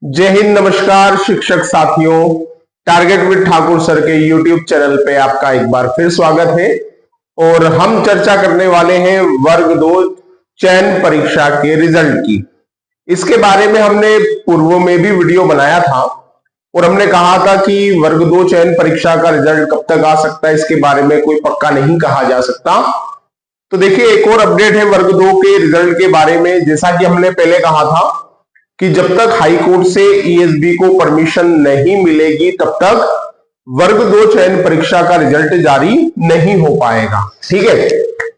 जय हिंद, नमस्कार शिक्षक साथियों। टारगेट विद ठाकुर सर के यूट्यूब चैनल पे आपका एक बार फिर स्वागत है और हम चर्चा करने वाले हैं वर्ग 2 चयन परीक्षा के रिजल्ट की। इसके बारे में हमने पूर्व में भी वीडियो बनाया था और हमने कहा था कि वर्ग 2 चयन परीक्षा का रिजल्ट कब तक आ सकता है, इसके बारे में कोई पक्का नहीं कहा जा सकता। तो देखिए, एक और अपडेट है वर्ग 2 के रिजल्ट के बारे में। जैसा कि हमने पहले कहा था कि जब तक हाई कोर्ट से ईएसबी को परमिशन नहीं मिलेगी तब तक वर्ग 2 चयन परीक्षा का रिजल्ट जारी नहीं हो पाएगा। ठीक है,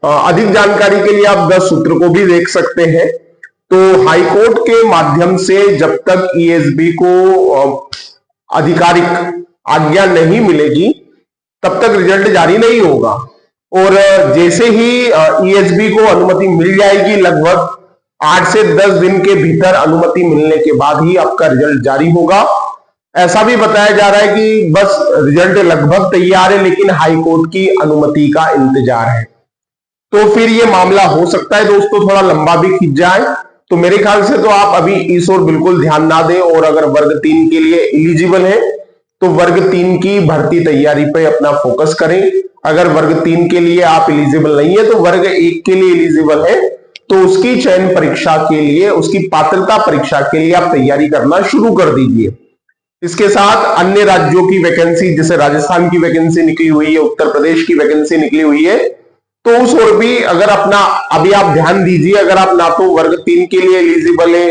अधिक जानकारी के लिए आप 10 सूत्र को भी देख सकते हैं। तो हाई कोर्ट के माध्यम से जब तक ईएसबी को आधिकारिक आज्ञा नहीं मिलेगी तब तक रिजल्ट जारी नहीं होगा और जैसे ही ईएसबी को अनुमति मिल जाएगी, लगभग 8 से 10 दिन के भीतर अनुमति मिलने के बाद ही आपका रिजल्ट जारी होगा। ऐसा भी बताया जा रहा है कि बस रिजल्ट लगभग तैयार है, लेकिन हाई कोर्ट की अनुमति का इंतजार है। तो फिर ये मामला हो सकता है दोस्तों थोड़ा लंबा भी खिंच जाए। तो मेरे ख्याल से तो आप अभी इस ओर बिल्कुल ध्यान ना दें और अगर वर्ग 3 के लिए एलिजिबल है तो वर्ग 3 की भर्ती तैयारी पे अपना फोकस करें। अगर वर्ग 3 के लिए आप एलिजिबल नहीं है तो वर्ग 1 के लिए एलिजिबल है तो उसकी चयन परीक्षा के लिए, उसकी पात्रता परीक्षा के लिए आप तैयारी करना शुरू कर दीजिए। इसके साथ अन्य राज्यों की वैकेंसी, जैसे राजस्थान की वैकेंसी निकली हुई है, उत्तर प्रदेश की वैकेंसी निकली हुई है, तो उस ओर भी अगर अपना अभी आप ध्यान दीजिए। अगर आप ना तो वर्ग 3 के लिए एलिजिबल है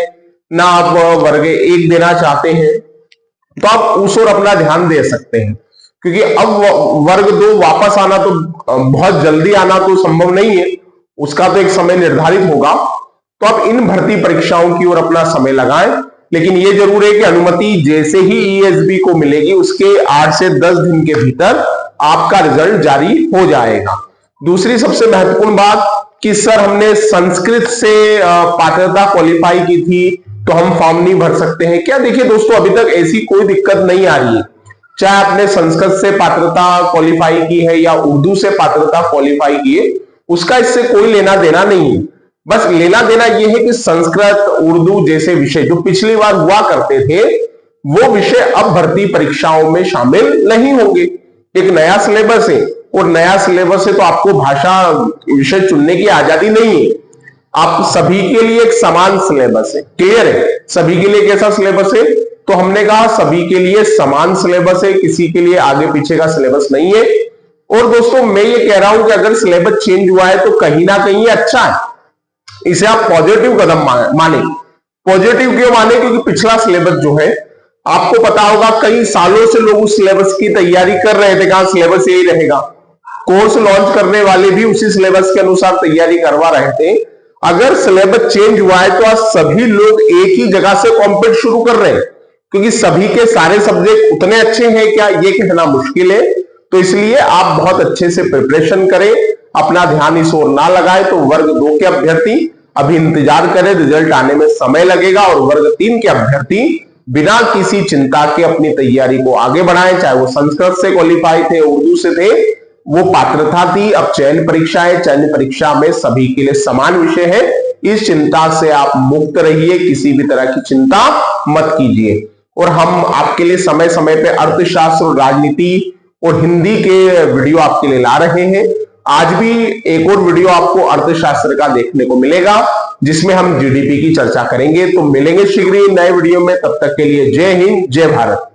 ना आप वर्ग 1 देना चाहते हैं तो आप उस ओर अपना ध्यान दे सकते हैं, क्योंकि अब वर्ग 2 वापस आना तो बहुत जल्दी आना तो संभव नहीं है, उसका तो एक समय निर्धारित होगा। तो आप इन भर्ती परीक्षाओं की ओर अपना समय लगाएं, लेकिन यह जरूर है कि अनुमति जैसे ही ईएसबी को मिलेगी उसके 8 से 10 दिन के भीतर आपका रिजल्ट जारी हो जाएगा। दूसरी सबसे महत्वपूर्ण बात कि सर हमने संस्कृत से पात्रता क्वालिफाई की थी तो हम फॉर्म नहीं भर सकते हैं क्या? देखिए दोस्तों, अभी तक ऐसी कोई दिक्कत नहीं आ रही है। चाहे आपने संस्कृत से पात्रता क्वालिफाई की है या उर्दू से पात्रता क्वालिफाई की है, उसका इससे कोई लेना देना नहीं है। बस लेना देना यह है कि संस्कृत, उर्दू जैसे विषय जो पिछली बार हुआ करते थे वो विषय अब भर्ती परीक्षाओं में शामिल नहीं होंगे। एक नया सिलेबस है और नया सिलेबस है तो आपको भाषा विषय चुनने की आजादी नहीं है। आप सभी के लिए एक समान सिलेबस है। क्लियर है? सभी के लिए कैसा सिलेबस है? तो हमने कहा सभी के लिए समान सिलेबस है, किसी के लिए आगे पीछे का सिलेबस नहीं है। और दोस्तों मैं ये कह रहा हूं कि अगर सिलेबस चेंज हुआ है तो कहीं ना कहीं अच्छा है, इसे आप पॉजिटिव कदम माने। पॉजिटिव क्यों माने? क्योंकि पिछला सिलेबस जो है आपको पता होगा कई सालों से लोग उस सिलेबस की तैयारी कर रहे थे, कहा सिलेबस यही रहेगा। कोर्स लॉन्च करने वाले भी उसी सिलेबस के अनुसार तैयारी करवा रहे थे। अगर सिलेबस चेंज हुआ है तो आज सभी लोग एक ही जगह से कॉम्पीट शुरू कर रहे हैं, क्योंकि सभी के सारे सब्जेक्ट उतने अच्छे हैं क्या ये कहना मुश्किल है। तो इसलिए आप बहुत अच्छे से प्रिपरेशन करें, अपना ध्यान इस ओर ना लगाए। तो वर्ग 2 के अभ्यर्थी अभी इंतजार करें, रिजल्ट आने में समय लगेगा और वर्ग 3 के अभ्यर्थी बिना किसी चिंता के अपनी तैयारी को आगे बढ़ाएं। चाहे वो संस्कृत से क्वालिफाई थे, उर्दू से थे, वो पात्रता थी। अब चयन परीक्षा है, चयन परीक्षा में सभी के लिए समान विषय है। इस चिंता से आप मुक्त रहिए, किसी भी तरह की चिंता मत कीजिए। और हम आपके लिए समय समय पे अर्थशास्त्र और राजनीति और हिंदी के वीडियो आपके लिए ला रहे हैं। आज भी एक और वीडियो आपको अर्थशास्त्र का देखने को मिलेगा जिसमें हम जीडीपी की चर्चा करेंगे। तो मिलेंगे शीघ्र ही नए वीडियो में, तब तक के लिए जय हिंद, जय भारत।